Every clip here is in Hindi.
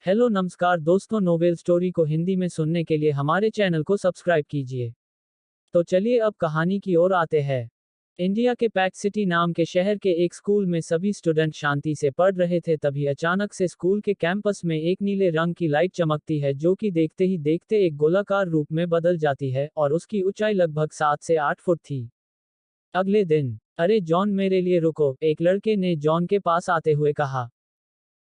हेलो नमस्कार दोस्तों, नोवेल स्टोरी को हिंदी में सुनने के लिए हमारे चैनल को सब्सक्राइब कीजिए। तो चलिए अब कहानी की ओर आते हैं। इंडिया के पैक सिटी नाम के शहर के एक स्कूल में सभी स्टूडेंट शांति से पढ़ रहे थे। तभी अचानक से स्कूल के कैंपस में एक नीले रंग की लाइट चमकती है, जो कि देखते ही देखते एक गोलाकार रूप में बदल जाती है और उसकी ऊंचाई लगभग 7 से 8 फुट थी। अगले दिन, अरे जॉन, मेरे लिए रुको, एक लड़के ने जॉन के पास आते हुए कहा।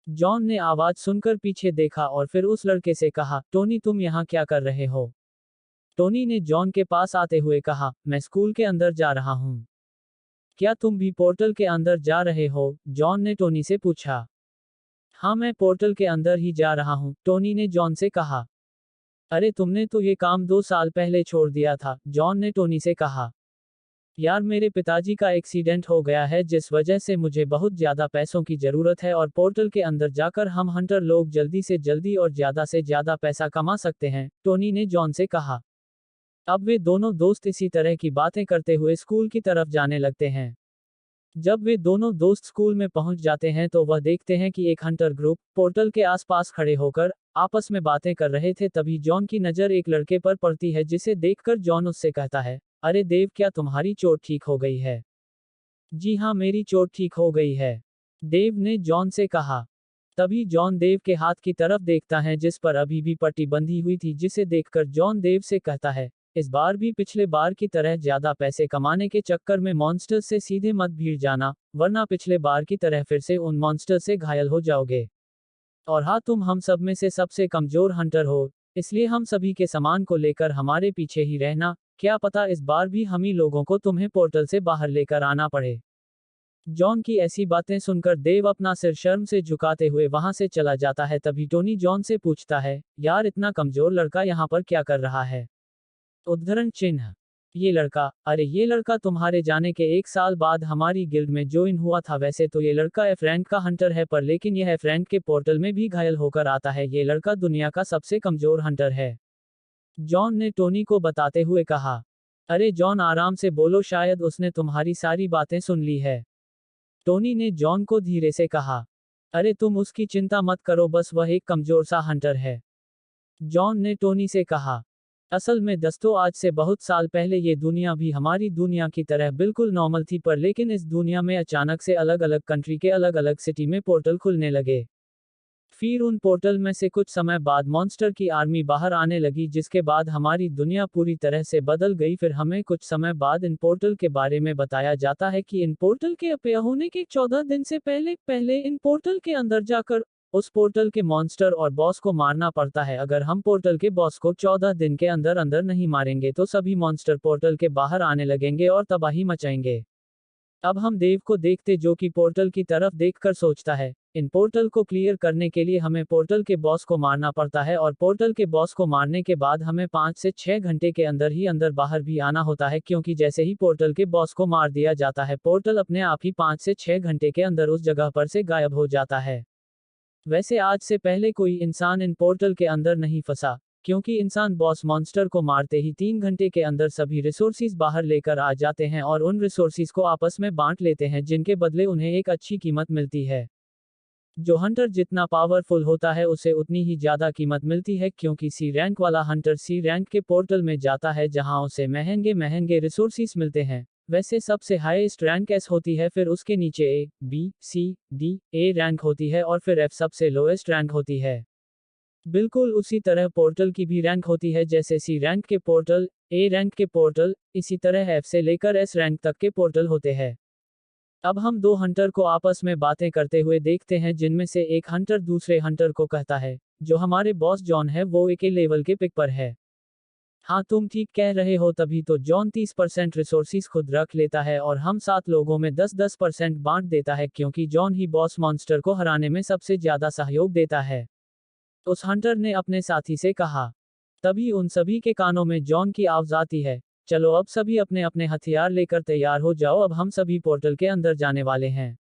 जॉन ने आवाज सुनकर पीछे देखा और फिर उस लड़के से कहा, टोनी, तुम यहाँ क्या कर रहे हो? टोनी ने जॉन के पास आते हुए कहा, मैं स्कूल के अंदर जा रहा हूँ। क्या तुम भी पोर्टल के अंदर जा रहे हो? जॉन ने टोनी से पूछा। हाँ, मैं पोर्टल के अंदर ही जा रहा हूँ, टोनी ने जॉन से कहा। अरे तुमने तो ये काम 2 साल पहले छोड़ दिया था, जॉन ने टोनी से कहा। यार, मेरे पिताजी का एक्सीडेंट हो गया है, जिस वजह से मुझे बहुत ज्यादा पैसों की जरूरत है और पोर्टल के अंदर जाकर हम हंटर लोग जल्दी से जल्दी और ज्यादा से ज्यादा पैसा कमा सकते हैं, टोनी ने जॉन से कहा। अब वे दोनों दोस्त इसी तरह की बातें करते हुए स्कूल की तरफ जाने लगते हैं। जब वे दोनों दोस्त स्कूल में पहुंच जाते हैं तो वह देखते हैं कि एक हंटर ग्रुप पोर्टल के आसपास खड़े होकर आपस में बातें कर रहे थे। तभी जॉन की नजर एक लड़के पर पड़ती है, जिसे देखकर जॉन उससे कहता है, अरे देव, क्या तुम्हारी चोट ठीक हो गई है? जी हाँ, मेरी चोट ठीक हो गई है, देव ने जॉन से कहा। तभी जॉन देव के हाथ की तरफ देखता है, जिस पर अभी भी पट्टी बंधी हुई थी, जिसे देखकर जॉन देव से कहता है, इस बार भी पिछले बार की तरह ज्यादा पैसे कमाने के चक्कर में मॉन्स्टर से सीधे मत भिड़ जाना, वरना पिछले बार की तरह फिर से उन मॉन्स्टर से घायल हो जाओगे। और हाँ, तुम हम सब में से सबसे कमजोर हंटर हो, इसलिए हम सभी के सामान को लेकर हमारे पीछे ही रहना, क्या पता इस बार भी हम ही लोगों को तुम्हें पोर्टल से बाहर लेकर आना पड़े। जॉन की ऐसी बातें सुनकर देव अपना सिर शर्म से झुकाते हुए वहां से चला जाता है। तभी टोनी जॉन से पूछता है, यार, इतना कमजोर लड़का यहाँ पर क्या कर रहा है? उद्धरण चिन्ह, ये लड़का, अरे ये लड़का तुम्हारे जाने के 1 साल बाद हमारी गिल्ड में ज्वाइन हुआ था। वैसे तो ये लड़का एफ रैंक का हंटर है, पर लेकिन यह एफ रैंक के पोर्टल में भी घायल होकर आता है। ये लड़का दुनिया का सबसे कमजोर हंटर है, जॉन ने टोनी को बताते हुए कहा। अरे जॉन, आराम से बोलो, शायद उसने तुम्हारी सारी बातें सुन ली है, टोनी ने जॉन को धीरे से कहा। अरे तुम उसकी चिंता मत करो, बस वह एक कमजोर सा हंटर है, जॉन ने टोनी से कहा। असल में दोस्तों, आज से बहुत साल पहले ये दुनिया भी हमारी दुनिया की तरह बिल्कुल नॉर्मल थी, पर लेकिन इस दुनिया में अचानक से अलग अलग कंट्री के अलग अलग सिटी में पोर्टल खुलने लगे। फिर उन पोर्टल में से कुछ समय बाद मॉन्स्टर की आर्मी बाहर आने लगी, जिसके बाद हमारी दुनिया पूरी तरह से बदल गई। फिर हमें कुछ समय बाद इन पोर्टल के बारे में बताया जाता है कि इन पोर्टल के अपया होने के 14 दिन से पहले इन पोर्टल के अंदर जाकर उस पोर्टल के मॉन्स्टर और बॉस को मारना पड़ता है। अगर हम पोर्टल के बॉस को 14 दिन के अंदर अंदर नहीं मारेंगे तो सभी मॉन्स्टर पोर्टल के बाहर आने लगेंगे और तबाही मचाएंगे। अब हम देव को देखते, जो कि पोर्टल की तरफ देखकर सोचता है, इन पोर्टल को क्लियर करने के लिए हमें पोर्टल के बॉस को मारना पड़ता है और पोर्टल के बॉस को मारने के बाद हमें 5 से 6 घंटे के अंदर ही अंदर बाहर भी आना होता है, क्योंकि जैसे ही पोर्टल के बॉस को मार दिया जाता है, पोर्टल अपने आप ही 5 से 6 घंटे के अंदर उस जगह पर से गायब हो जाता है। वैसे आज से पहले कोई इंसान इन पोर्टल के अंदर नहीं फंसा, क्योंकि इंसान बॉस मॉन्स्टर को मारते ही 3 घंटे के अंदर सभी रिसोर्सिस बाहर लेकर आ जाते हैं और उन रिसोर्सिस को आपस में बांट लेते हैं, जिनके बदले उन्हें एक अच्छी कीमत मिलती है। जो हंटर जितना पावरफुल होता है उसे उतनी ही ज्यादा कीमत मिलती है, क्योंकि सी रैंक वाला हंटर सी रैंक के पोर्टल में जाता है, जहां उसे महंगे महंगे रिसोर्सिस मिलते हैं। वैसे सबसे हाईएस्ट रैंक एस होती है, फिर उसके नीचे ए, B, C, D, A rank होती है और फिर एफ सबसे लोएस्ट रैंक होती है। बिल्कुल उसी तरह पोर्टल की भी रैंक होती है, जैसे सी रैंक के पोर्टल, ए रैंक के पोर्टल, इसी तरह एफ से लेकर एस रैंक तक के पोर्टल होते हैं। अब हम दो हंटर को आपस में बातें करते हुए देखते हैं, जिनमें से एक हंटर दूसरे हंटर को कहता है, जो हमारे बॉस जॉन है वो एक लेवल के पिक पर है। हाँ, तुम ठीक कह रहे हो। तभी तो जॉन 30% रिसोर्सिस खुद रख लेता है और हम 7 लोगों में 10-10% बांट देता है, क्योंकि जॉन ही बॉस मॉन्स्टर को हराने में सबसे ज्यादा सहयोग देता है, उस हंटर ने अपने साथी से कहा। तभी उन सभी के कानों में जॉन की आवाज आती है, चलो अब सभी अपने अपने हथियार लेकर तैयार हो जाओ, अब हम सभी पोर्टल के अंदर जाने वाले हैं।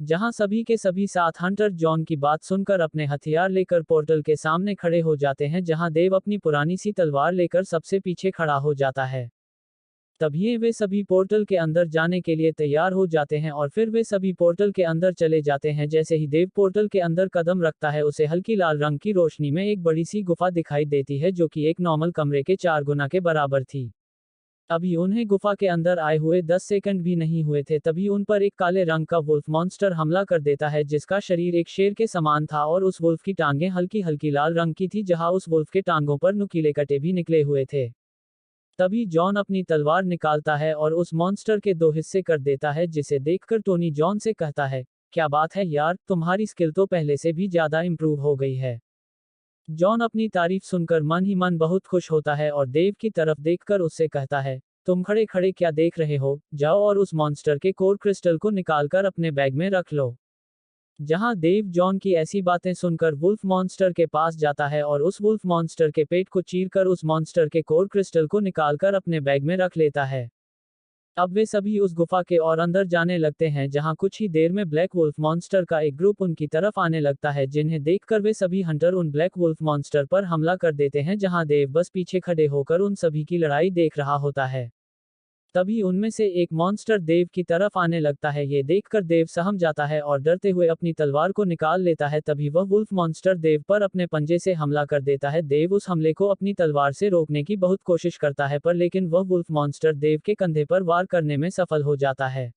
जहां सभी के सभी 7 हंटर जॉन की बात सुनकर अपने हथियार लेकर पोर्टल के सामने खड़े हो जाते हैं, जहां देव अपनी पुरानी सी तलवार लेकर सबसे पीछे खड़ा हो जाता है। तभी वे सभी पोर्टल के अंदर जाने के लिए तैयार हो जाते हैं और फिर वे सभी पोर्टल के अंदर चले जाते हैं। जैसे ही देव पोर्टल के अंदर कदम रखता है उसे हल्की लाल रंग की रोशनी में एक बड़ी सी गुफा दिखाई देती है जो कि एक नॉर्मल कमरे के 4 गुना के बराबर थी। अभी उन्हें गुफा के अंदर आए हुए 10 सेकंड भी नहीं हुए थे तभी उन पर एक काले रंग का वुल्फ मॉन्स्टर हमला कर देता है जिसका शरीर एक शेर के समान था और उस वुल्फ की टांगें हल्की हल्की लाल रंग की थी जहां उस वुल्फ के टांगों पर नुकीले कटे भी निकले हुए थे। तभी जॉन अपनी तलवार निकालता है और उस मॉन्स्टर के 2 हिस्से कर देता है जिसे देखकर टोनी जॉन से कहता है, क्या बात है यार, तुम्हारी स्किल तो पहले से भी ज्यादा इंप्रूव हो गई है। जॉन अपनी तारीफ सुनकर मन ही मन बहुत खुश होता है और देव की तरफ देखकर उससे कहता है, तुम खड़े खड़े क्या देख रहे हो, जाओ और उस मॉन्स्टर के कोर क्रिस्टल को निकालकर अपने बैग में रख लो। जहां देव जॉन की ऐसी बातें सुनकर वुल्फ मॉन्स्टर के पास जाता है और उस वुल्फ मॉन्स्टर के पेट को चीरकर उस मॉन्स्टर के कोर क्रिस्टल को निकालकर अपने बैग में रख लेता है। अब वे सभी उस गुफा के और अंदर जाने लगते हैं जहां कुछ ही देर में ब्लैक वुल्फ मॉन्स्टर का एक ग्रुप उनकी तरफ आने लगता है जिन्हें देखकर वे सभी हंटर उन ब्लैक वुल्फ मॉन्स्टर पर हमला कर देते हैं जहां देव बस पीछे खड़े होकर उन सभी की लड़ाई देख रहा होता है। तभी उनमें से एक मॉन्स्टर देव की तरफ आने लगता है। ये देखकर देव सहम जाता है और डरते हुए अपनी तलवार को निकाल लेता है। तभी वह वुल्फ मॉन्स्टर देव पर अपने पंजे से हमला कर देता है। देव उस हमले को अपनी तलवार से रोकने की बहुत कोशिश करता है पर लेकिन वह वुल्फ मॉन्स्टर देव के कंधे पर वार करने में सफल हो जाता है।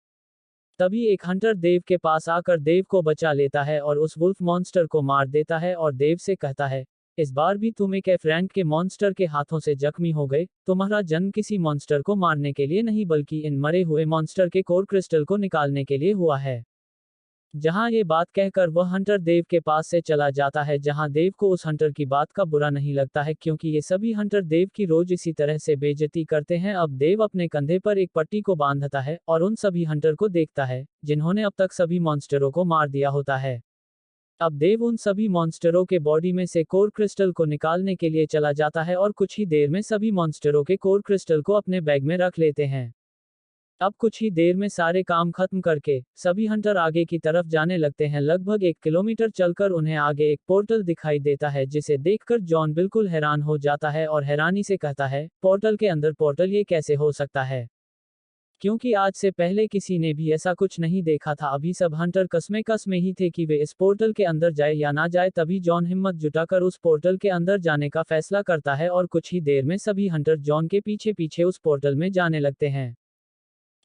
तभी एक हंटर देव के पास आकर देव को बचा लेता है और उस वुल्फ मॉन्स्टर को मार देता है और देव से कहता है, इस बार भी तुम एक एफ-रैंक के मॉन्स्टर के हाथों से जख्मी हो गए। तुम्हारा जन्म किसी मॉन्स्टर को मारने के लिए नहीं बल्कि इन मरे हुए मॉन्स्टर के कोर क्रिस्टल को निकालने के लिए हुआ है। जहां ये बात कहकर वह हंटर देव के पास से चला जाता है जहां देव को उस हंटर की बात का बुरा नहीं लगता है क्योंकि ये सभी हंटर देव की रोज इसी तरह से बेइज्जती करते हैं। अब देव अपने कंधे पर एक पट्टी को बांधता है और उन सभी हंटर को देखता है जिन्होंने अब तक सभी मॉन्स्टरों को मार दिया होता है। अब देव उन सभी मॉन्स्टरों के बॉडी में से कोर क्रिस्टल को निकालने के लिए चला जाता है और कुछ ही देर में सभी मॉन्स्टरों के कोर क्रिस्टल को अपने बैग में रख लेते हैं। अब कुछ ही देर में सारे काम खत्म करके सभी हंटर आगे की तरफ जाने लगते हैं। लगभग 1 किलोमीटर चलकर उन्हें आगे एक पोर्टल दिखाई देता है जिसे देखकर जॉन बिल्कुल हैरान हो जाता है और हैरानी से कहता है, पोर्टल के अंदर पोर्टल, ये कैसे हो सकता है? क्योंकि आज से पहले किसी ने भी ऐसा कुछ नहीं देखा था। अभी सब हंटर कसमे ही थे कि वे इस पोर्टल के अंदर जाए या ना जाए। तभी जॉन हिम्मत जुटाकर उस पोर्टल के अंदर जाने का फैसला करता है और कुछ ही देर में सभी हंटर जॉन के पीछे पीछे उस पोर्टल में जाने लगते हैं।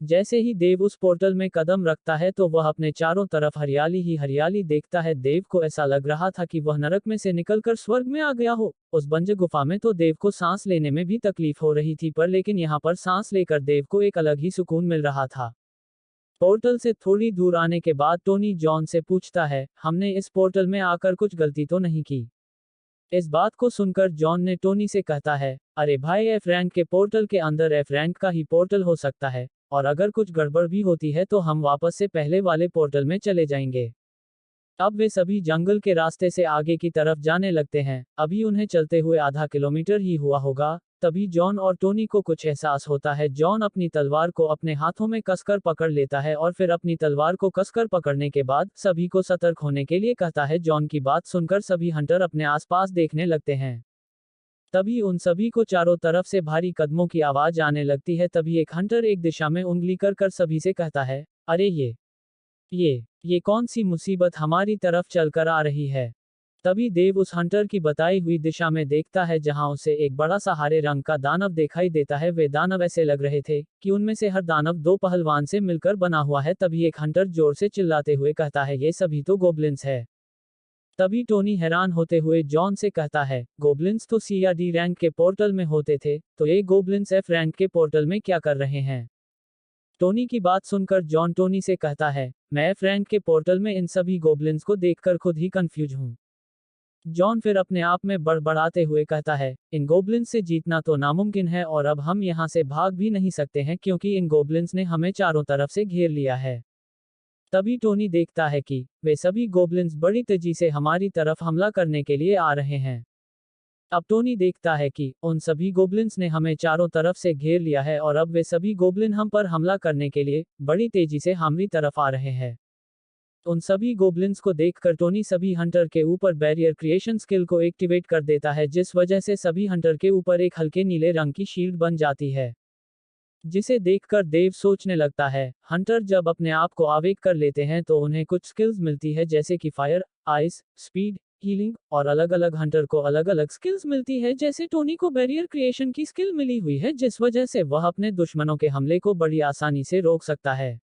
जैसे ही देव उस पोर्टल में कदम रखता है तो वह अपने चारों तरफ हरियाली ही हरियाली देखता है। देव को ऐसा लग रहा था कि वह नरक में से निकलकर स्वर्ग में आ गया हो। उस बंजर गुफा में तो देव को सांस लेने में भी तकलीफ हो रही थी पर लेकिन यहाँ पर सांस लेकर देव को एक अलग ही सुकून मिल रहा था। पोर्टल से थोड़ी दूर आने के बाद टोनी जॉन से पूछता है, हमने इस पोर्टल में आकर कुछ गलती तो नहीं की? इस बात को सुनकर जॉन ने टोनी से कहता है, अरे भाई, एफ रैंक के पोर्टल के अंदर एफ रैंक का ही पोर्टल हो सकता है और अगर कुछ गड़बड़ भी होती है तो हम वापस से पहले वाले पोर्टल में चले जाएंगे। अब वे सभी जंगल के रास्ते से आगे की तरफ जाने लगते हैं। अभी उन्हें चलते हुए आधा किलोमीटर ही हुआ होगा। तभी जॉन और टोनी को कुछ एहसास होता है। जॉन अपनी तलवार को अपने हाथों में कसकर पकड़ लेता है और फिर अपनी तलवार को कसकर पकड़ने के बाद सभी को सतर्क होने के लिए कहता है। जॉन की बात सुनकर सभी हंटर अपने आसपास देखने लगते हैं। तभी उन सभी को चारों तरफ से भारी कदमों की आवाज आने लगती है। तभी एक हंटर एक दिशा में उंगली कर सभी से कहता है, अरे ये कौन सी मुसीबत हमारी तरफ चलकर आ रही है? तभी देव उस हंटर की बताई हुई दिशा में देखता है जहां उसे एक बड़ा सा हरे रंग का दानव दिखाई देता है। वे दानव ऐसे लग रहे थे कि उनमें से हर दानव 2 पहलवान से मिलकर बना हुआ है। तभी एक हंटर जोर से चिल्लाते हुए कहता है, ये सभी तो गोब्लिन्स है। तभी टोनी हैरान होते हुए जॉन से कहता है, गोब्लिन्स तो सी या डी रैंक के पोर्टल में होते थे, तो ये गोब्लिन्स एफ रैंक के पोर्टल में क्या कर रहे हैं? टोनी की बात सुनकर जॉन टोनी से कहता है, मैं एफ रैंक के पोर्टल में इन सभी गोब्लिन्स को देखकर खुद ही कंफ्यूज हूँ। जॉन फिर अपने आप में बड़बड़ाते हुए कहता है, इन गोब्लिन्स से जीतना तो नामुमकिन है और अब हम यहाँ से भाग भी नहीं सकते हैं क्योंकि इन गोब्लिन्स ने हमें चारों तरफ से घेर लिया है। तभी टोनी देखता है कि वे सभी गोब्लिन्स बड़ी तेजी से हमारी तरफ हमला करने के लिए आ रहे हैं। अब टोनी देखता है कि उन सभी गोब्लिन्स ने हमें चारों तरफ से घेर लिया है और अब वे सभी गोब्लिन हम पर हमला करने के लिए बड़ी तेजी से हमारी तरफ आ रहे हैं। उन सभी गोब्लिन्स को देखकर टोनी सभी हंटर के ऊपर बैरियर क्रिएशन स्किल को एक्टिवेट कर देता है जिस वजह से सभी हंटर के ऊपर एक हल्के नीले रंग की शील्ड बन जाती है। जिसे देखकर देव सोचने लगता है। हंटर जब अपने आप को आवेग कर लेते हैं तो उन्हें कुछ स्किल्स मिलती है, जैसे कि फायर, आइस, स्पीड, हीलिंग, और अलग अलग हंटर को अलग अलग स्किल्स मिलती है। जैसे टोनी को बैरियर क्रिएशन की स्किल मिली हुई है, जिस वजह से वह अपने दुश्मनों के हमले को बड़ी आसानी से रोक सकता है।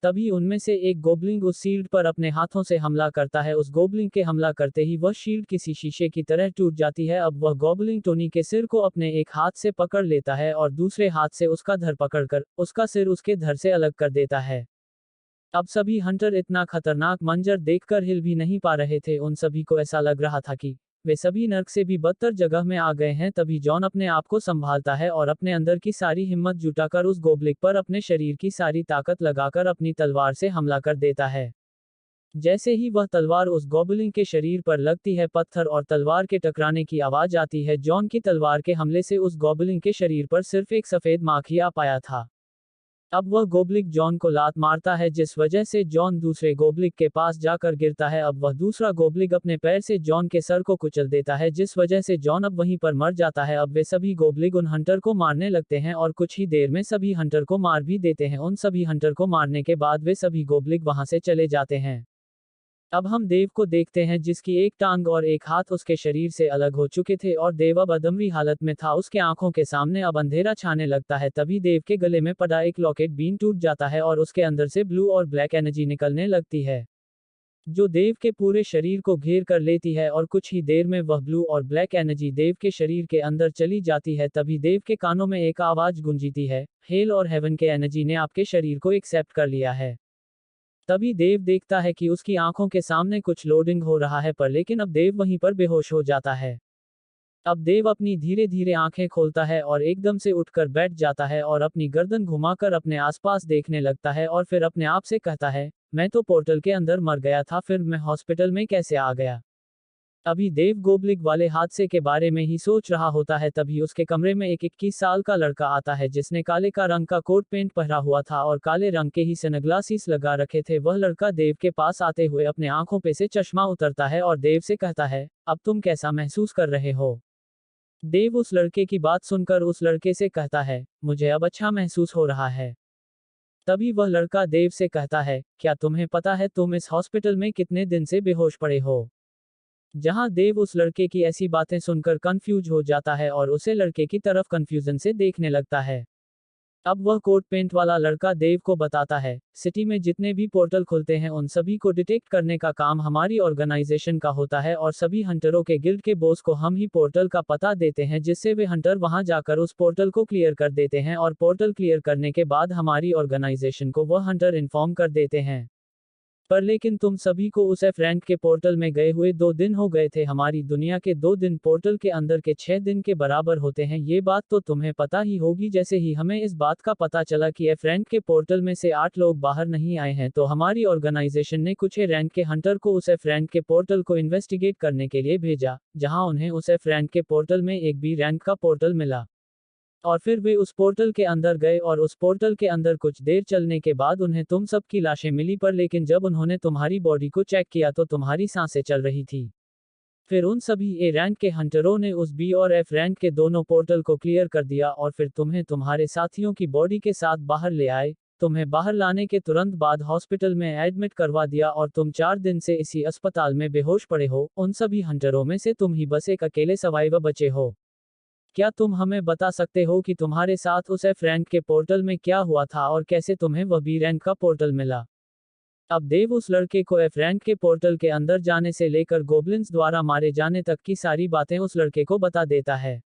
तभी उनमें से एक गोबलिंग उस शील्ड पर अपने हाथों से हमला करता है। उस गोबलिंग के हमला करते ही वह शील्ड किसी शीशे की तरह टूट जाती है। अब वह गोबलिंग टोनी के सिर को अपने एक हाथ से पकड़ लेता है और दूसरे हाथ से उसका धड़ पकड़कर उसका सिर उसके धड़ से अलग कर देता है। अब सभी हंटर इतना खतरनाक मंजर देखकर हिल भी नहीं पा रहे थे। उन सभी को ऐसा लग रहा था कि वे सभी नर्क से भी बदतर जगह में आ गए हैं। तभी जॉन अपने आप को संभालता है और अपने अंदर की सारी हिम्मत जुटाकर उस गोबलिक पर अपने शरीर की सारी ताकत लगाकर अपनी तलवार से हमला कर देता है। जैसे ही वह तलवार उस गोबलिन के शरीर पर लगती है, पत्थर और तलवार के टकराने की आवाज आती है। जॉन की तलवार के हमले से उस गोबलिन के शरीर पर सिर्फ एक सफेद माख ही आ पाया था। अब वह गोबलिक जॉन को लात मारता है, जिस वजह से जॉन दूसरे गोबलिक के पास जाकर गिरता है। अब वह दूसरा गोबलिक अपने पैर से जॉन के सर को कुचल देता है, जिस वजह से जॉन अब वहीं पर मर जाता है। अब वे सभी गोबलिक उन हंटर को मारने लगते हैं और कुछ ही देर में सभी हंटर को मार भी देते हैं। उन सभी हंटर को मारने के बाद वे सभी गोबलिक वहां से चले जाते हैं। अब हम देव को देखते हैं, जिसकी एक टांग और एक हाथ उसके शरीर से अलग हो चुके थे और देव अब अदमरी हालत में था। उसके आंखों के सामने अब अंधेरा छाने लगता है। तभी देव के गले में पड़ा एक लॉकेट बीन टूट जाता है और उसके अंदर से ब्लू और ब्लैक एनर्जी निकलने लगती है, जो देव के पूरे शरीर को घेर कर लेती है। और कुछ ही देर में वह ब्लू और ब्लैक एनर्जी देव के शरीर के अंदर चली जाती है। तभी देव के कानों में एक आवाज गूंजीती है, हेल और हेवन के एनर्जी ने आपके शरीर को एक्सेप्ट कर लिया है। तभी देव देखता है कि उसकी आंखों के सामने कुछ लोडिंग हो रहा है, पर लेकिन अब देव वहीं पर बेहोश हो जाता है। अब देव अपनी धीरे धीरे आंखें खोलता है और एकदम से उठकर बैठ जाता है और अपनी गर्दन घुमाकर अपने आसपास देखने लगता है और फिर अपने आप से कहता है, मैं तो पोर्टल के अंदर मर गया था, फिर मैं हॉस्पिटल में कैसे आ गया। अभी देव गोबलिक वाले हादसे के बारे में ही सोच रहा होता है। तभी उसके कमरे में एक 21 साल का लड़का आता है, जिसने काले का रंग का कोट पेंट पहना हुआ था और काले रंग के ही सनग्लासेस लगा रखे थे। वह लड़का देव के पास आते हुए अपने आंखों पे से चश्मा उतरता है और देव से कहता है, अब तुम कैसा महसूस कर रहे हो। देव उस लड़के की बात सुनकर उस लड़के से कहता है, मुझे अब अच्छा महसूस हो रहा है। तभी वह लड़का देव से कहता है, क्या तुम्हें पता है तुम इस हॉस्पिटल में कितने दिन से बेहोश पड़े हो। जहां देव उस लड़के की ऐसी बातें सुनकर कंफ्यूज हो जाता है और उसे लड़के की तरफ कंफ्यूजन से देखने लगता है। अब वह कोट पेंट वाला लड़का देव को बताता है, सिटी में जितने भी पोर्टल खुलते हैं उन सभी को डिटेक्ट करने का काम हमारी ऑर्गेनाइजेशन का होता है और सभी हंटरों के गिल्ड के बॉस को हम ही पोर्टल का पता देते हैं, जिससे वे हंटर वहां जाकर उस पोर्टल को क्लियर कर देते हैं और पोर्टल क्लियर करने के बाद हमारी ऑर्गेनाइजेशन को वह हंटर इन्फॉर्म कर देते हैं। पर लेकिन तुम सभी को उस फ्रैंक के पोर्टल में गए हुए 2 दिन हो गए थे। हमारी दुनिया के 2 दिन पोर्टल के अंदर के 6 दिन के बराबर होते हैं। ये बात तो तुम्हें पता ही होगी। जैसे ही हमें इस बात का पता चला कि फ्रैंक के पोर्टल में से 8 लोग बाहर नहीं आए हैं, तो हमारी ऑर्गेनाइजेशन ने कुछ रैंक के हंटर को उस फ्रैंक के पोर्टल को इन्वेस्टिगेट करने के लिए भेजा, जहां उन्हें उस फ्रैंक के पोर्टल में एक बी रैंक का पोर्टल मिला। और फिर वे उस पोर्टल के अंदर गए और उस पोर्टल के अंदर कुछ देर चलने के बाद उन्हें तुम सब की लाशें मिली, पर लेकिन जब उन्होंने तुम्हारी बॉडी को चेक किया तो तुम्हारी सांसें चल रही थी। फिर उन सभी ए रैंक के हंटरों ने उस बी और एफ रैंक के दोनों पोर्टल को क्लियर कर दिया और फिर तुम्हें तुम्हारे साथियों की बॉडी के साथ बाहर ले आए। तुम्हें बाहर लाने के तुरंत बाद हॉस्पिटल में एडमिट करवा दिया और तुम 4 दिन से इसी अस्पताल में बेहोश पड़े हो। उन सभी हंटरों में से तुम ही बस एक अकेले सर्वाइवर बचे हो। क्या तुम हमें बता सकते हो कि तुम्हारे साथ उस एफ रैंक के पोर्टल में क्या हुआ था और कैसे तुम्हें वह बी रैंक का पोर्टल मिला। अब देव उस लड़के को एफ रैंक के पोर्टल के अंदर जाने से लेकर गोब्लिन्स द्वारा मारे जाने तक की सारी बातें उस लड़के को बता देता है।